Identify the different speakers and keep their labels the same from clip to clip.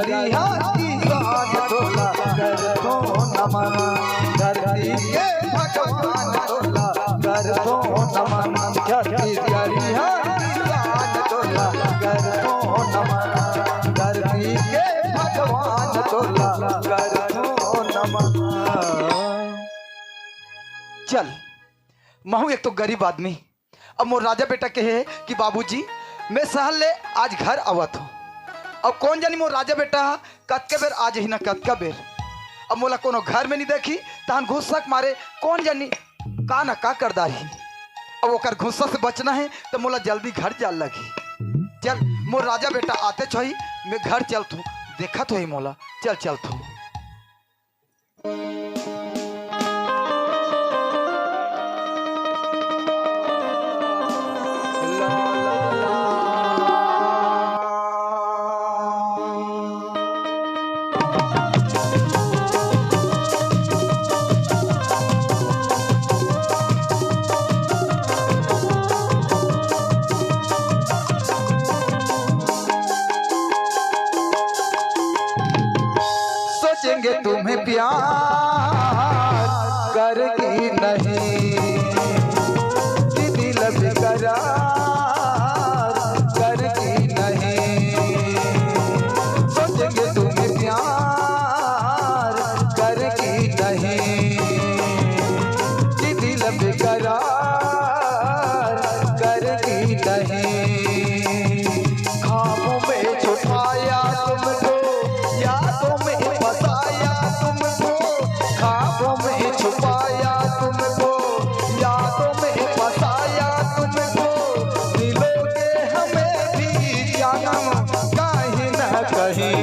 Speaker 1: गरिया की शान तोला कर दो नमन धरती के भगवान तोला कर दो नमन छत्तीसगढ़िया की शान तोला कर दो नमन धरती के भगवान तोला कर दो नमन। चल महू एक तो गरीब आदमी, अब मोर राजा बेटा कहे कि बाबूजी मैं शहर ले आज घर आवत हूँ। अब कौन जानी मोर राजा बेटा कतके बेर आज ही ना कतका बेर, अब मोला कोनो घर में नहीं देखी तहन घुसक मारे कौन जानी का ना का कर दाही। अब ओकर घुस्सा से बचना है तो मोला जल्दी घर जाल लगी। चल मोर राजा बेटा आते छोही मैं घर चलत हूँ, देखा तो ही मोला चल चलत हूँ। सोचेंगे तुम्हें प्यार करके नहीं कि दिल बेकरार करके नहीं। सोचेंगे तुम्हें प्यार करके नहीं कि दिल बेकरार करके नहीं। ख्वाबों में छुपाया तुमको यादों में बसाया तुमको, ख्वाबों में छुपाया तुमको यादों में बसाया तुमको। मिलोगे हमें भी जानम कहीं न कहीं।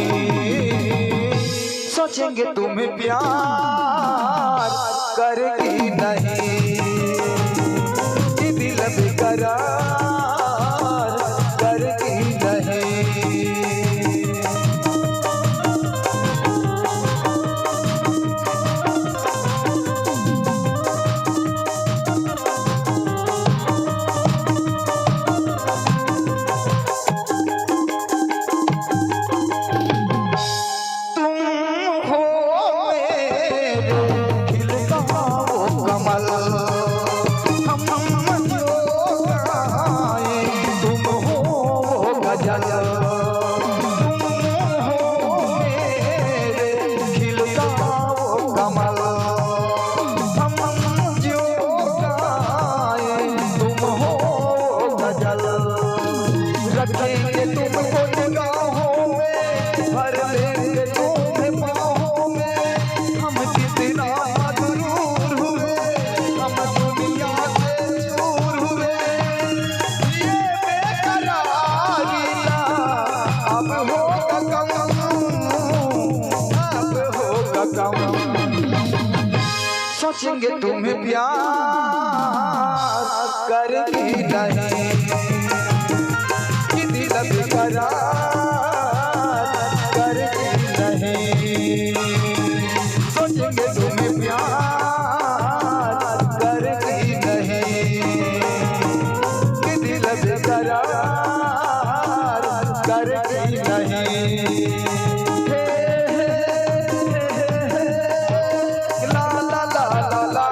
Speaker 1: सोचेंगे तुम्हें प्यार करके नहीं कि दिल बेकरार करके नहीं। रखेंगे तुमको निगाहों में, भर लेंगे तुम्हें बाहों में। हम कितना मजबूर हुए, हम दुनिया से दूर हुए। ये बेकरारी ना अब होगा कम, अब होगा कम। सोचेंगे तुम्हें प्यार करके नहीं बेकरार करके नहीं। सोचेंगे तुम्हें प्यार करके नहीं कि दिल बेकरार करके नहीं। ला ला ला ला ला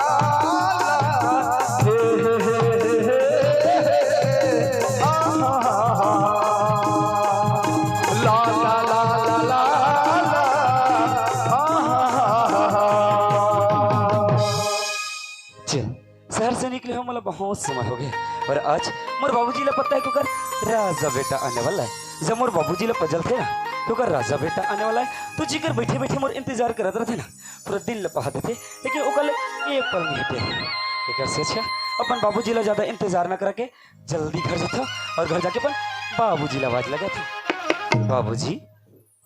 Speaker 2: शहर से निकले हो मतलब बहुत समय हो गया और आज मोर बाबूजी ला पता है क्योंकि राजा बेटा आने वाला है। जब मोर बाबूजी ला पजल थे ना क्योंकि राजा बेटा आने वाला है तो जिकर बैठे बैठे मोर इंतजार करत रहे ना पूरा दिल लपहाते थे, लेकिन ओकल एक पल नहीं हटे। एक से अच्छा अपन बाबूजी ला ज्यादा इंतजार ना करके जल्दी घर जाता और घर जाके अपन बाबूजी ला आवाज लगा था, बाबूजी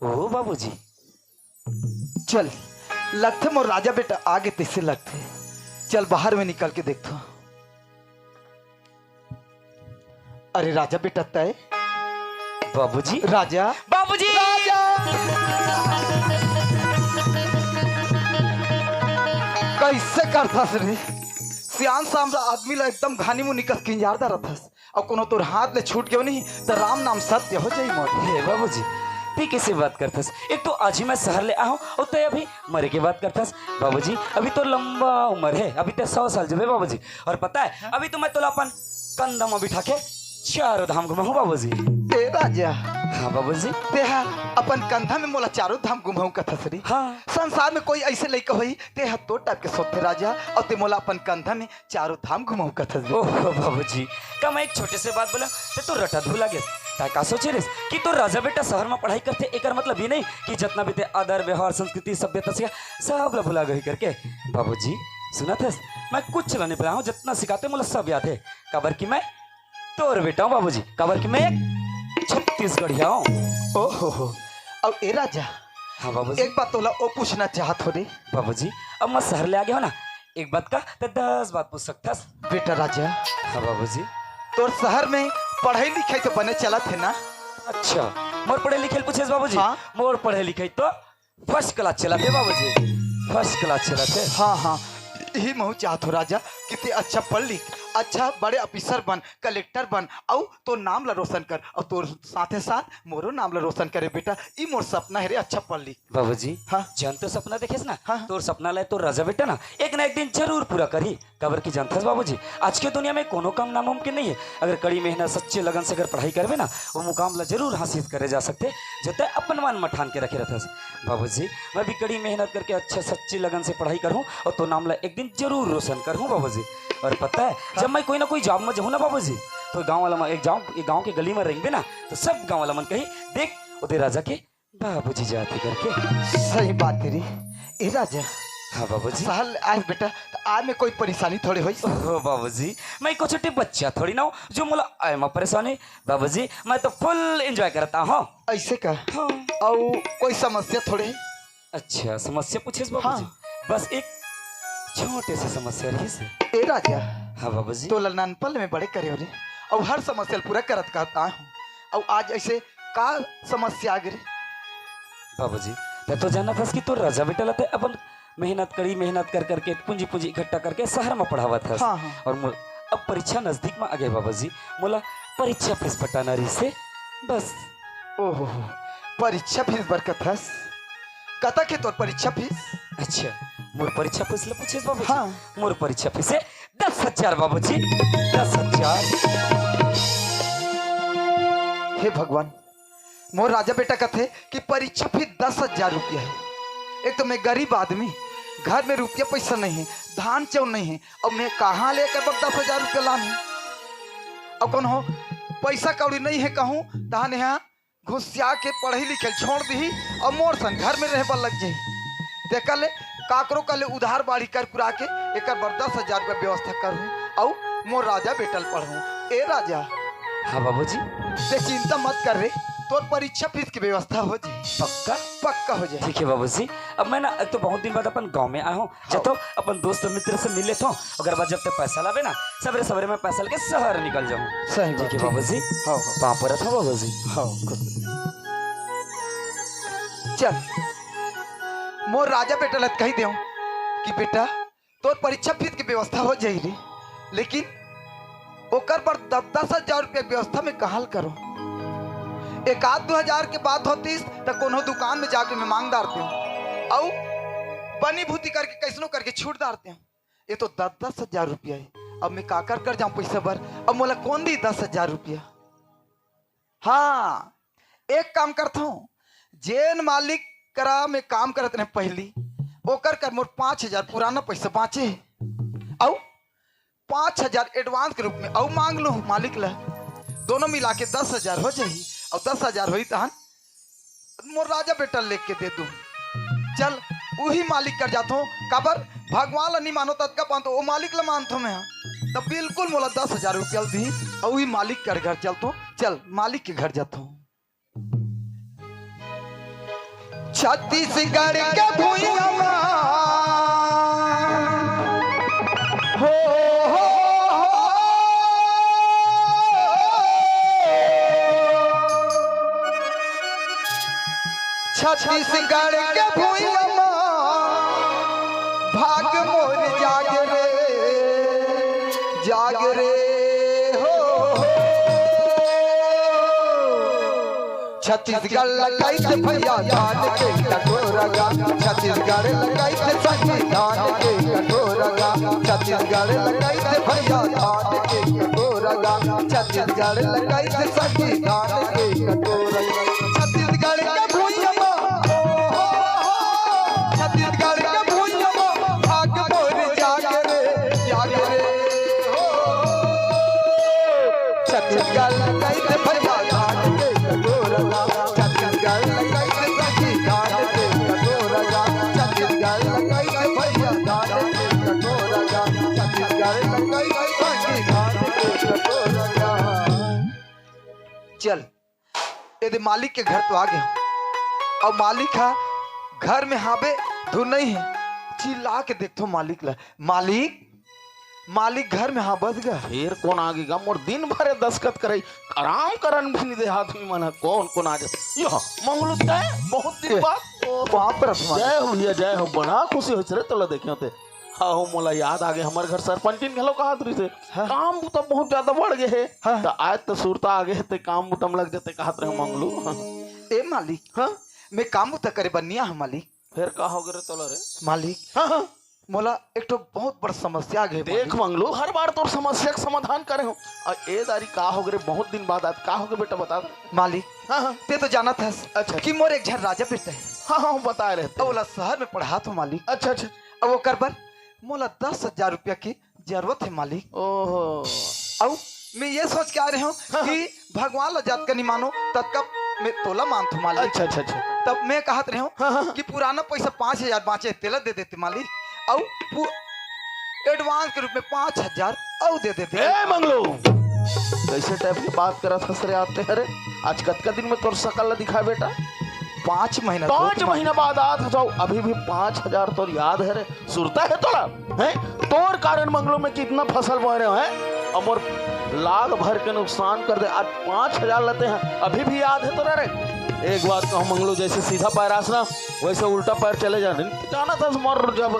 Speaker 2: ओ बाबूजी।
Speaker 1: चल लगते मोर राजा बेटा आगे पीछे लगते, चल बाहर में निकल के देखता। अरे राजा बेटा तय
Speaker 2: बाबूजी
Speaker 1: राजा
Speaker 2: बाबूजी
Speaker 1: राजा कैसे करता रे सियान सामरा आदमी ला एकदम घानी मुँह निकल किंजारदा रहता और कोनो तोर हाथ ले छूट गयो नहीं तो राम नाम सत्य हो जाई मोर।
Speaker 2: हे बाबूजी ती कैसे बात करथस? एक तो आज ही मैं शहर ले आऊँ और ते अभी मरे के बात करथस। बाबूजी अभी तो लंबा उम्र है, अभी तो 100 साल जबे बाबूजी। और पता है अभी तो मैं तोला अपन कंधा में बिठा के चारों धाम घुमाऊं बाबूजी।
Speaker 1: ए राजा,
Speaker 2: हाँ बाबूजी।
Speaker 1: तेहा अपन कंधा में मोला चारों धाम घुमाऊं कथसरी।
Speaker 2: हाँ
Speaker 1: संसार में कोई ऐसे लइका होई तेहा तो टाइप के सोते राजा और ते मोला अपन कंधा में चारों धाम घुमाऊं कथसरी।
Speaker 2: ओह बाबूजी, का मैं एक छोटे से बात बोला ते तो रटा धुला गेस। ता का सोचे रेस कि तो राजा बेटा शहर में पढ़ाई करते, एकर मतलब ये नहीं कि जितना भी ते आदर व्यवहार संस्कृति सभ्यता से सब ला भुला गई करके। बाबूजी सुना था मैं कुछ नहीं पढ़ा हूँ, जितना सिखाते मुझे सब याद है। कबर की मैं तोर बेटा हूँ बाबूजी, कबर की मैं एक छत्तीसगढ़िया हूँ।
Speaker 1: ओहो, अब ए राजा,
Speaker 2: हाँ बाबूजी।
Speaker 1: एक बात तोला ओ पूछना चाहत हो रे
Speaker 2: बाबूजी अब मैं शहर ले आ गया हो ना, एक बात का तो 10 बात पूछ सकता।
Speaker 1: बेटा राजा।
Speaker 2: हाँ बाबूजी।
Speaker 1: तोर शहर में पढ़ाई लिखाई तो बने चला थे ना?
Speaker 2: अच्छा मोर पढ़े लिखे पूछे बाबूजी।
Speaker 1: हाँ?
Speaker 2: मोर पढ़े लिखे तो फर्स्ट क्लास चला थे बाबूजी, फर्स्ट क्लास चला थे।
Speaker 1: हाँ हाँ, यही महू चाहत हो राजा कि ते अच्छा पढ़ लिख, अच्छा बड़े ऑफिसर बन, कलेक्टर बन और तो नाम ला रोशन कर और तोर साथे साथ मोरो नाम ला रोशन करे बेटा। ई मोर सपना है रे, अच्छा पढ़ लिख।
Speaker 2: बाबूजी
Speaker 1: हाँ?
Speaker 2: जान तो सपना देखेस ना,
Speaker 1: हाँ?
Speaker 2: तोर सपना ले तो राजा बेटा ना एक ना एक दिन जरूर पूरा करी। कबर की जानथस बाबूजी, आज के दुनिया में कोनो काम नामुमकिन नहीं है। अगर कड़ी मेहनत सच्चे लगन से अगर पढ़ाई करबे ना, वो मुकाम ला जरूर हासिल करे जा सकते, जो ते अपन मन में ठान के रखे रहथस। बाबूजी मैं भी कड़ी मेहनत करके अच्छा सच्ची लगन से पढ़ाई करूँ और तो नाम ला एक दिन जरूर रोशन करूँ बाबूजी। और पता है जब मैं कोई ना कोई जॉब में जाऊँ ना बाबूजी, तो गांव वाला एक गांव के गली में रहेंगे ना, तो सब गांव वाला मन कही देख उधर राजा के बाबूजी जाते करके।
Speaker 1: सही बात तेरी। ए राजा,
Speaker 2: हाँ बाबूजी।
Speaker 1: साल आज बेटा तो आज में कोई परेशानी थोड़ी हुई?
Speaker 2: ओह बाबूजी मैं को छोटे बच्चा थोड़ी ना हूँ जो मोला आए में परेशानी। बाबूजी मैं तो फुल एंजॉय करता हूँ।
Speaker 1: ऐसे का?
Speaker 2: हाँ।
Speaker 1: और कोई समस्या थोड़ी?
Speaker 2: अच्छा समस्या पूछे बाबूजी। बस एक छोटे से समस्या रही से।
Speaker 1: ए राजा,
Speaker 2: हाँ बाबूजी।
Speaker 1: तो ललनानपल में बड़े करे हो रे और हर समस्या पूरा करत कहता हूँ, और आज ऐसे का समस्या आ गई?
Speaker 2: बाबूजी तो जाना था कि तो राजा बेटा लाते अपन मेहनत कर करके पूंजी इकट्ठा करके शहर में पढ़ावा था।
Speaker 1: हाँ हाँ।
Speaker 2: और अब परीक्षा नजदीक में आ गए बाबूजी, मोला परीक्षा फीस पटाना रही से बस।
Speaker 1: ओहो, परीक्षा फीस बरकत हस कता के तोर परीक्षा फीस?
Speaker 2: अच्छा मोर परीक्षा फीस ले पूछे बाबूजी।
Speaker 1: हाँ।
Speaker 2: मोर परीक्षा फीस है 10,000 बाबूजी, 10,000।
Speaker 1: हे भगवान, मोर राजा बेटा कथे कि परीक्षा फीस 10,000 रुपया है। एक तो मैं गरीब आदमी, घर में रुपया पैसा नहीं है, धान चाउल नहीं है, और मैं कहाँ लेकर 10,000 रुपया लाऊं? और कौन हो पैसा कौड़ी नहीं है कहूँ तहान यहाँ घुसिया के पढ़ी लिखे छोड़ दी और मोर सन घर में रह लग जाई। देख ले काकरो कले उधार बाड़ी कर कुरा के एक 10,000 रुपया व्यवस्था करूँ और मोर राजा बेटल पढ़ूँ। ए राजा।
Speaker 2: हाँ बाबूजी।
Speaker 1: ते चिंता मत कर रे, तोर परीक्षा फीस की व्यवस्था हो जाए।
Speaker 2: पक्का?
Speaker 1: पक्का हो जाए।
Speaker 2: ठीक है बाबूजी। अब मैं ना तो बहुत दिन बाद अपन गांव में आया हूँ, जब तो अपन दोस्त मित्र से मिल लेता हूँ, अगर बाद जब तक पैसा लावे ना सवेरे सवेरे मैं पैसा लेके शहर निकल जाऊँ।
Speaker 1: सही
Speaker 2: ठीक है बाबूजी।
Speaker 1: हाँ
Speaker 2: वहाँ पर था बाबूजी।
Speaker 1: हाँ चल मोर राजा बेटा लत कही दे कि बेटा तोर परीक्षा फीस की व्यवस्था हो जाए रे, लेकिन ओकर पर 10,000 रुपया व्यवस्था में कहाल करो। 1-2 हजार के बात होती तो कोनो दुकान में जाके मैं मांग डालते हूँ और बनी भूती करके कैसनो करके छूट डालते हूँ। ये तो 10,000 रुपया है, अब मैं का कर जाऊँ पैसा भर? अब मोला कौन दी 10,000 रुपया? हाँ एक काम करता हूँ, जेन मालिक करा मैं काम करते रहे पहली ओकर कर मोर 5,000 पुराना पैसा बाँचे और 5,000 एडवांस के रूप में और मांग लो मालिक ला, दोनों मिला के 10,000 हो जाए और 10,000 हुई तहन मोर राजा बेटा लेके दे दूँ। चल वही मालिक कर जाता हूँ, काबर भगवान ला नहीं मानो तब का पान तो वो मालिक ला मानता मैं तब बिल्कुल मोला 10,000 रुपया दी और वही मालिक कर घर चलता हूँ। चल मालिक के घर जाता हूँ। छत्तीसगढ़ के भुइयां हो छत्तीसगढ़ के भुइयां भाग मोर जाग रे हो। छत्तीसगढ़ लगाई थे भैया धान के कटोरगा, छत्तीसगढ़ लगाई थे संविधान के कटोरगा, छत्तीसगढ़ लगाई थे भैया धान के कटोरगा, छत्तीसगढ़ लगाई थे संविधान के कटोरगा। छत्तीसगढ़ के भुइयाँ छत्तीसगढ़ के भुइयाँ भाग मोर जाग रे हो। छत्तीसगढ़ लगाई थे भैया धान के कटोरगा, छत्तीसगढ़ लगाई थे संविधान के कटोरगा, छत्तीसगढ़ लगाई थे भैया धान के कटोरगा, छत्तीसगढ़ लगाई थे संविधान के कटोरगा। चल यदि मालिक के घर तो आ गया और मालिक है घर में हावे धुन नहीं है, चिल्ला के देखो मालिक ला, मालिक मालिक घर में हाँ बस गया।
Speaker 3: फिर कौन आगेगा मोर दिन भरे दस्खत करे आराम करन भी नहीं दे हाथ में मन कौन कौन आ जाए यो मंगलू तय बहुत दिन बाद
Speaker 1: बाप रे
Speaker 3: जय हो भैया जय हो बड़ा खुशी होइछ रे तोला देखे होते हाँ हो मोला याद आ गए हमर घर सरपंचिन घलो कहा तुरी से काम तो बहुत ज्यादा बढ़ गए है तो आज तो सुरता आ गए ते काम बुतम लग जाते कहत रहे मंगलू
Speaker 1: ए मालिक हाँ मैं काम तो करे बनिया है मालिक।
Speaker 3: फिर का हो गए तोला रे
Speaker 1: मालिक
Speaker 3: हाँ
Speaker 1: मोला एक तो बहुत बड़ समस्या आ गई।
Speaker 3: देख मंगलू हर बार तोर समस्या का समाधान करे हो और ए दारी का हो गए बहुत दिन बाद आज का हो गए बेटा बता दे।
Speaker 1: मालिक
Speaker 3: हाँ
Speaker 1: ते तो जाना था
Speaker 3: अच्छा
Speaker 1: कि मोर एक झर राजा बेटा है।
Speaker 3: हाँ बता रहे थे
Speaker 1: बोला शहर में पढ़ा तो मालिक।
Speaker 3: अच्छा अच्छा
Speaker 1: अब वो कर बर मोला 10,000 रुपया की जरूरत है मालिक।
Speaker 3: ओहो
Speaker 1: अब मैं ये सोच के आ रहे हूँ कि भगवान ला जात का नहीं मानो तब का मैं तोला मानता हूँ मालिक।
Speaker 3: अच्छा अच्छा अच्छा
Speaker 1: तब मैं कहत रहे हूँ कि पुराना पैसा 5,000 बाँचे तेला दे देते मालिक और एडवांस के रूप में 5,000 और दे देते।
Speaker 3: ए मंगलू कैसे टाइप की बात करत हंस रे आते अरे आज कतका दिन में तोर शकल दिखा बेटा
Speaker 1: 5 महीना
Speaker 3: 5 महीना बाद आत जाओ अभी भी 5,000 तोर याद है रे सुरता है तोला है तोर कारण मंगलू में कितना फसल बह रहे हैं और लाख भर के नुकसान कर दे आज 5,000 लेते हैं अभी भी याद है तोरा रे। एक बात कहूँ मंगलू जैसे सीधा पैर आसना वैसे उल्टा पैर चले जाने जाना था मर जब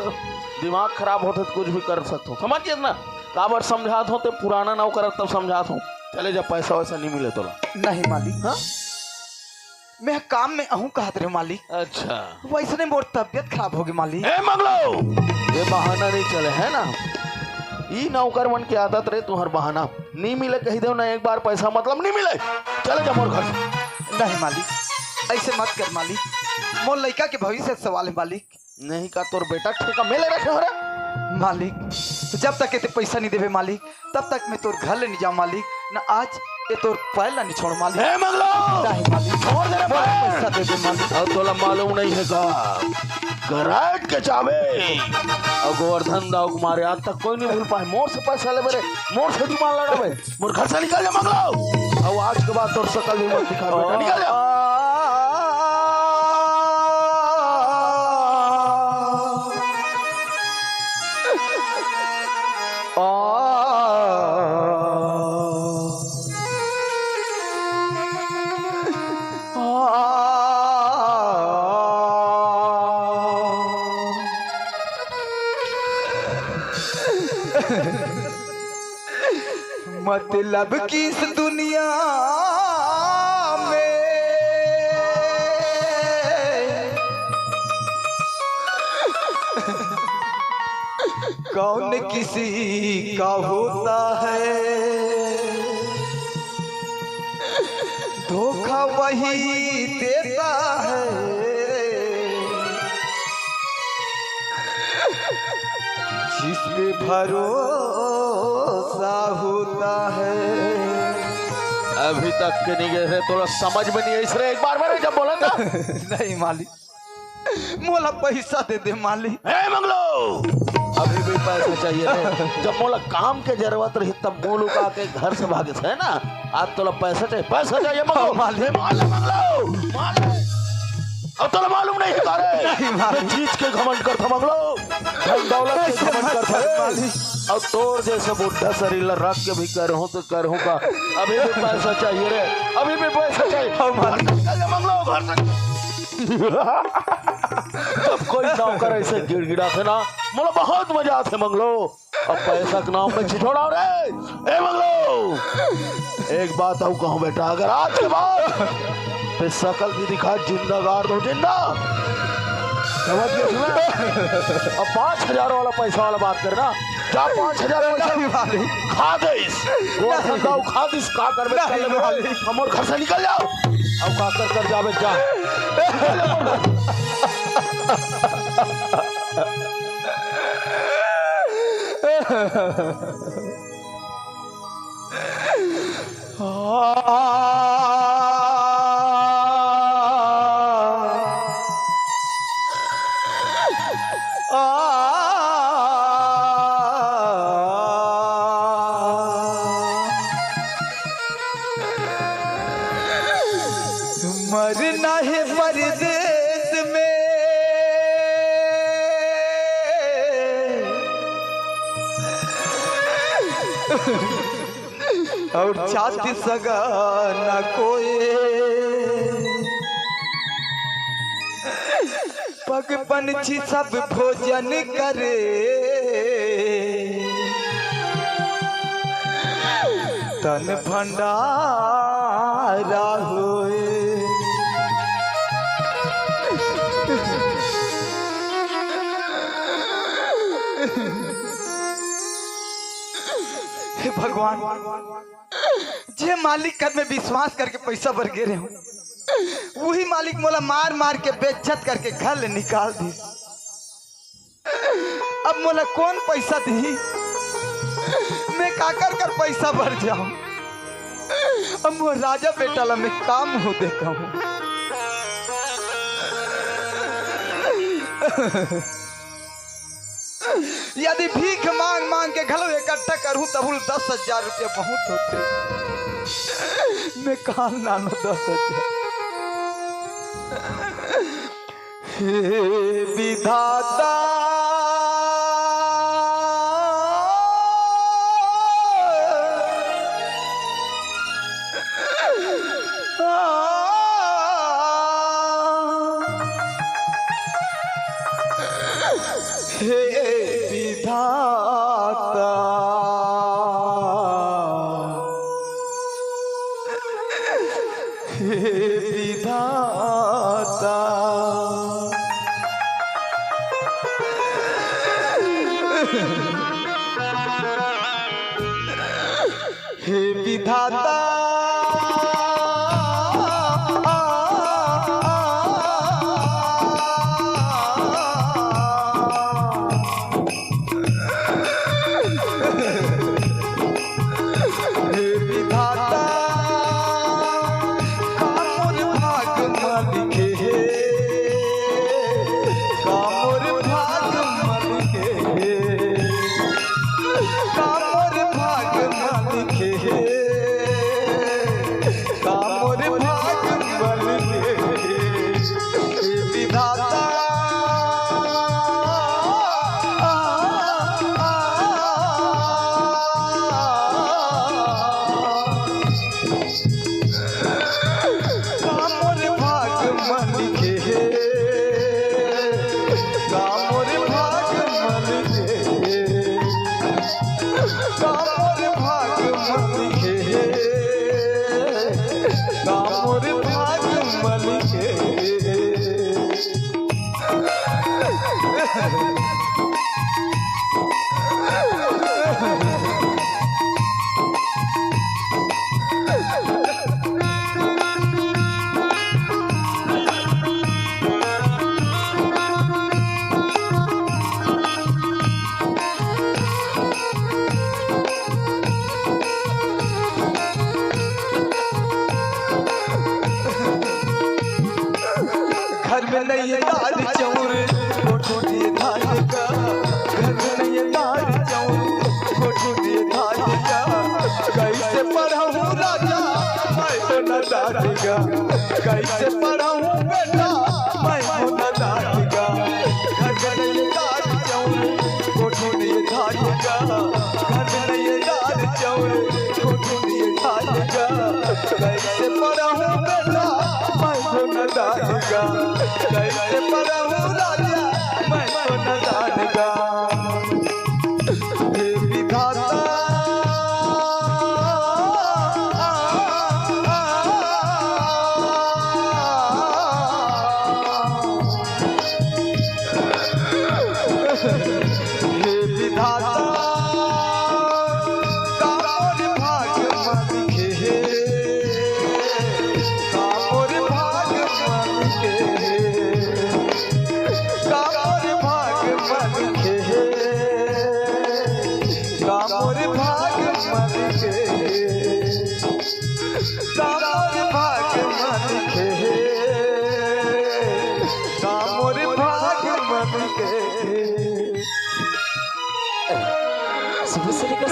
Speaker 3: दिमाग खराब होते तो कुछ भी कर सकते हो समझिए ना काबर समझात हो तो पुराना ना कर तब समझात हो चले जब पैसा वैसा नहीं मिले तो
Speaker 1: नहीं मालिक हाँ मैं काम में आहूँ कहत रहे मालिक।
Speaker 3: अच्छा
Speaker 1: वैसे नहीं मोर तबियत खराब होगी मालिक।
Speaker 3: ए मंगलो ये बहाना नहीं चले है ना ई नौकर मन की आदत रहे तुम्हार बहाना नहीं मिले कही दो ना एक बार पैसा मतलब नहीं मिले चले जा मोर घर
Speaker 1: नहीं मालिक ऐसे मत कर मालिक मोर लड़का के भविष्य सवाल है मालिक।
Speaker 3: नहीं का तोर बेटा ठेका मेले रखे हो रे
Speaker 1: मालिक जब तक ये पैसा नहीं देवे मालिक तब तक मैं तोर घर ले नहीं जाऊँ मालिक न आज ये तोर पैर ला नहीं छोड़ मालिक।
Speaker 3: ए मंगलो
Speaker 1: नहीं मालिक
Speaker 3: छोड़ दे रे
Speaker 1: पैसा दे दे मालिक।
Speaker 3: अब तोला मालूम नहीं है का गराट के चावे और गोवर्धन दाऊ कुमार आज तक कोई नहीं भूल पाए मोर से पैसा ले मेरे मोर से जुमान लड़ा बे मोर घर से निकल जा मंगलो और आज के बाद तोर शकल भी मत दिखा बेटा निकल जा
Speaker 1: मतलब किस दुनिया में कौन किसी का होता है धोखा वही देता है जिसमें भरोसा होता है।
Speaker 3: अभी तक के नहीं गए थोड़ा समझ में नहीं इसलिए एक बार बार जब बोला था
Speaker 1: नहीं मालिक मोला पैसा दे दे मालिक।
Speaker 3: ए मंगलो अभी भी पैसा चाहिए रे जब मोला काम के जरूरत रही तब बोलू का के घर से भागे है ना आज तोला पैसा चाहिए मंगलो
Speaker 1: मालिक
Speaker 3: मंगलो अब तोला मालूम नहीं है रे चीज के घमंड करता मंगलो धन दौलत के घमंड करता मालिक और तोर जैसे बुढ़ा शरीर रख के भी करहूं तो करहूं का अभी भी पैसा चाहिए रे अभी भी पैसा चाहिए मंगलो घर से तब कोई नौकर ऐसे गिड़गिड़ा थे ना मुझे बहुत मजा आते मंगलो अब पैसा के नाम में छिछोड़ा रे ए मंगलो एक बात कहूँ बेटा अगर आज के बाद पे शकल भी दिखा, जिंदा गाड़ दो, जिंदा। समझ गए तुम्हें? अब 5,000 वाला पैसा वाला बात करना। जा 5,000 पैसा खा दे इस गोरखा खा दिस का कर में हमर घर से निकल जाओ। अब का कर जावे जा।
Speaker 1: मरना है परदेस में और छाती सगा न कोई पग पंछी सब भोजन करे तन भंडारा होए। हे भगवान, जे मालिक कर में विश्वास करके पैसा भर गिरे हूँ, वही मालिक मोला मार मार के बेइज्जत करके घर ले निकाल दी। अब मोला कौन पैसा दी? मैं काकर कर पैसा भर जाऊं? अब वो राजा बेटा ला मैं काम हो देखा हूँ। यदि भीख मांग मांग के घलो इकट्ठा करूं तब 10,000 रुपया बहुत होते। मैं कहाँ नानो 10,000। हे विधाता हे विधाता हे विधाता हे विधाता घर में नहीं दाल चाउर कोठोटी धान का, घर में नहीं दाल चाउर कोठोटी धान का, कैसे पढ़ाऊं राजा मैं तो न दादिगा, कैसे पढ़ाऊं बेटा मैं तो न दादिगा। घर में नहीं दाल चाउर कोठोटी धान का, घर में नहीं दाल चाउर कोठोटी धान का, कैसे पढ़ाऊं बेटा मैं तो न दादिगा, कैसे पढ़ाऊं राजा मैं तो न दादिगा। हे विधाता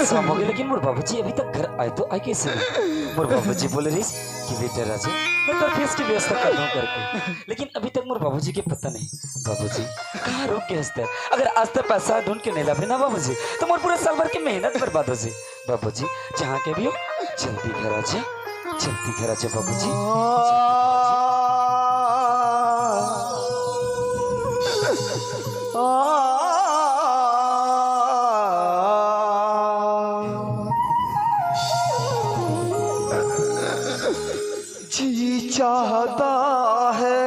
Speaker 2: शाम हो गई लेकिन मोर बाबूजी अभी तक घर आए तो आए कैसे नहीं? मोर बाबूजी बोले रही कि बेटा राजा मैं तो फीस की व्यवस्था कर दूं करके, लेकिन अभी तक मोर बाबूजी के पता नहीं। बाबूजी कहाँ रुक गए हंसते? अगर आज तक पैसा ढूंढ के नहीं लावे ना बाबूजी तो मोर पूरा साल भर की मेहनत बर्बाद हो जाए। बाबूजी जहाँ के भी हो जल्दी घर आ जा, जल्दी घर आ जा बाबूजी।
Speaker 1: जी चाहता है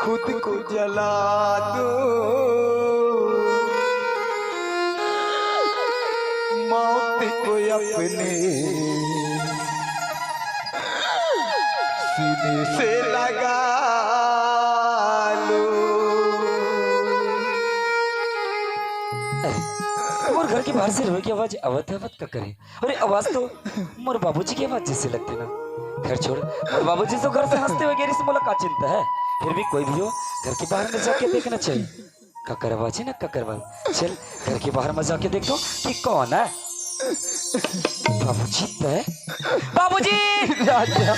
Speaker 1: खुद को जला दो, मौत को अपने सीने से लगा लो।
Speaker 2: मोर घर के बाहर से रोए की आवाज आवत आवत का करे, अरे आवाज तो मोर बाबूजी की आवाज जैसे लगती ना। घर छोड़, मोर बाबूजी तो घर से हंसते हुए गए, मुलाकात चिंता है, फिर भी कोई भी हो घर के बाहर में जाके देखना चाहिए। ककर आवाज है ना, ककर आवाज। चल घर के बाहर में जाके देखो कि कौन है। बाबूजी तो है, बाबूजी
Speaker 1: राजा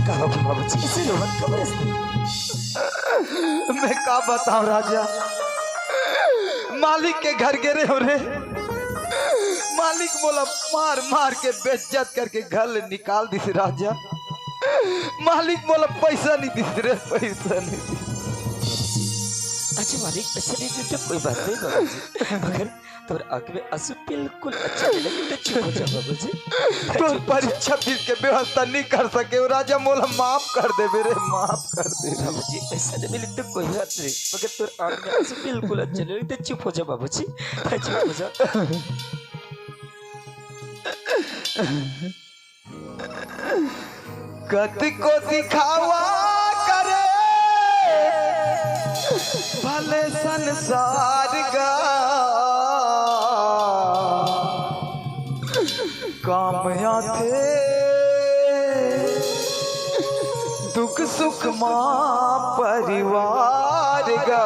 Speaker 2: कहो कि बाबूजी इसे रोहन खबर है।
Speaker 1: मैं क्या बताऊं राजा, मालिक के घर गिरे हो रे। मालिक बोला मार मार के बेइज्जत करके घर निकाल दी राजा। मालिक बोला पैसा नहीं दिस रे, पैसा नहीं दिस।
Speaker 2: अच्छा मालिक पैसे नहीं देते कोई बात नहीं बाबूजी, मगर तोर आंख में आंसू बिल्कुल अच्छा नहीं लगे तो चुप हो जा बाबूजी।
Speaker 1: तो परीक्षा फीस के व्यवस्था नहीं कर सके वो राजा, मोला माफ कर दे मेरे, माफ कर दे
Speaker 2: बाबूजी। पैसा नहीं मिले तो कोई बात नहीं, मगर तोर आंख में आंसू बिल्कुल अच्छा नहीं लगे तो चुप हो जा बाबूजी, चुप हो जा।
Speaker 1: कति को दिखावा करे भले संसार का, कामया थे दुख सुख माँ परिवार का,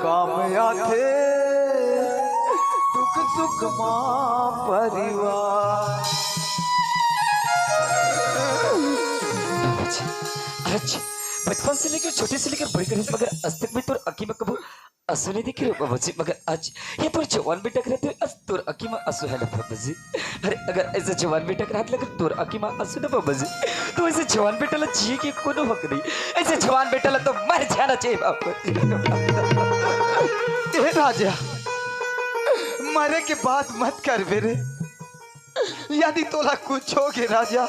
Speaker 1: कामया थे दुख सुख माँ परिवार।
Speaker 2: अच्छा बचपन से लेकर छोटे से लेकर बड़ी करीब, मगर आज तक भी तोर अकी में कबू आंसू नहीं दिख रहे बाबूजी, मगर आज ये तोर जवान बेटा रहते आज तोर अकी में आंसू है ना बाबूजी। अरे अगर ऐसे जवान बेटा रहते लगे तोर अकी में आंसू ना बाबूजी, तो ऐसे जवान बेटा ला जिए के कोनो हक नहीं, ऐसे जवान बेटा ला तो मर जाना चाहिए बाबूजी।
Speaker 1: ए राजा मरे के बाद मत कर बेरे, यदि तोला कुछ हो गए राजा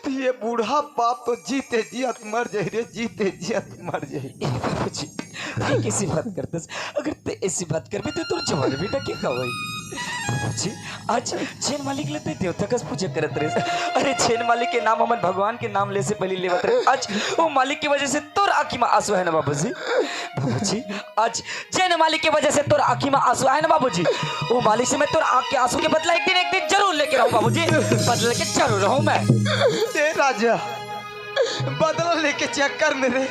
Speaker 1: तो ये बूढ़ा बाप तो जीते जियत मर जाए रे, जीते जियत मर जाए।
Speaker 2: बाबूजी ये कैसी बात करते, अगर ते ऐसी बात कर भी तो तोर जवान बेटा के कहोई बाबूजी। आज चैन मालिक लेते देवता का पूजा करत रहे, अरे चैन मालिक के नाम हमन भगवान के नाम ले से पहले लेवत रहे, आज वो मालिक की वजह से तोर आँखी में आंसू है ना बाबूजी। बाबूजी आज चैन मालिक की वजह से तोर आँखी में आंसू है ना बाबूजी, वो मालिक से मैं तोर आँख के आंसू के बदला एक दिन जरूर लेके रहूं बाबूजी, बदला के जरूर रहूं मैं।
Speaker 1: ए राजा बदला लेके चक्कर मेरे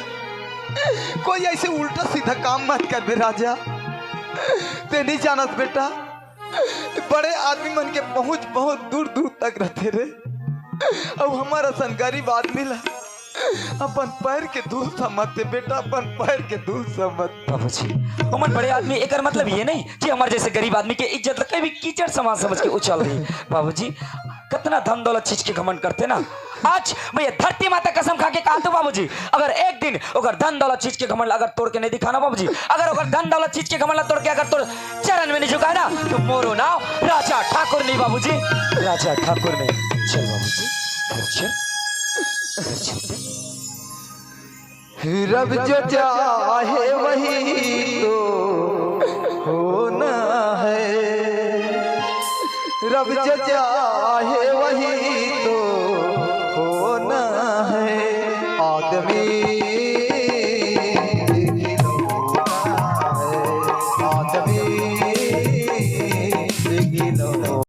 Speaker 1: कोई ऐसे उल्टा सीधा काम मत कर बे राजा, ते नहीं जानत बेटा बड़े आदमी मन के पहुंच बहुत दूर दूर तक रहते रे, अब हमारा सन गरीब आदमी ला अपन पैर के धूल समझ बेटा, अपन पैर के धूल समझ।
Speaker 2: बाबूजी उमन बड़े आदमी एकर मतलब ये नहीं कि हमारे जैसे गरीब आदमी के इज्जत कहीं भी कीचड़ समाज समझ के उछल रही। बाबूजी कितना धन दौलत चीज के घमंड करते ना, आज मैं ये धरती माता कसम खा के कहा तो बाबूजी अगर एक दिन अगर धन दौलत चीज के घमंड अगर तोड़ के नहीं दिखाना बाबूजी, अगर धन दौलत चीज के घमंड तोड़ के अगर तोड़ चरण में नहीं झुका ना तो मोरो नाम राजा ठाकुर नहीं बाबूजी, राजा ठाकुर नहीं। चल बाबूजी चल
Speaker 1: रब जो चाहे वही तो होना है, रब जो चाहे